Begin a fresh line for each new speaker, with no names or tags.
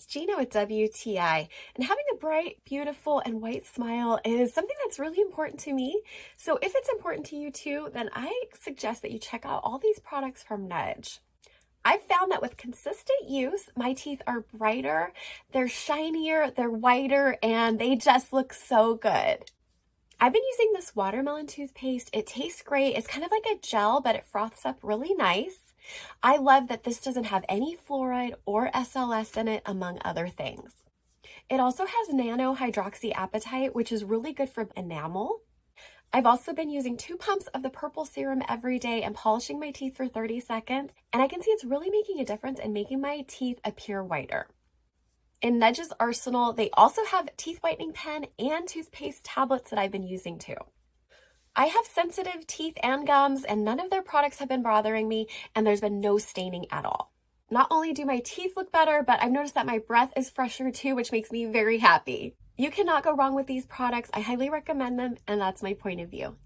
it's Gina with WTI, and having a bright, beautiful, and white smile is something that's really important to me. So if it's important to you too, then I suggest that you check out all these products from Nudge. I've found that with consistent use, my teeth are brighter, they're shinier, they're whiter, and they just look so good. I've been using this watermelon toothpaste. It tastes great. It's kind of like a gel, but it froths up really nice. I love that this doesn't have any fluoride or SLS in it, among other things. It also has nano-hydroxyapatite, which is really good for enamel. I've also been using 2 pumps of the purple serum every day and polishing my teeth for 30 seconds, and I can see it's really making a difference in making my teeth appear whiter. In Nudge's arsenal, they also have teeth whitening pen and toothpaste tablets that I've been using too. I have sensitive teeth and gums, and none of their products have been bothering me, and there's been no staining at all. Not only do my teeth look better, but I've noticed that my breath is fresher too, which makes me very happy. You cannot go wrong with these products. I highly recommend them, and that's my point of view.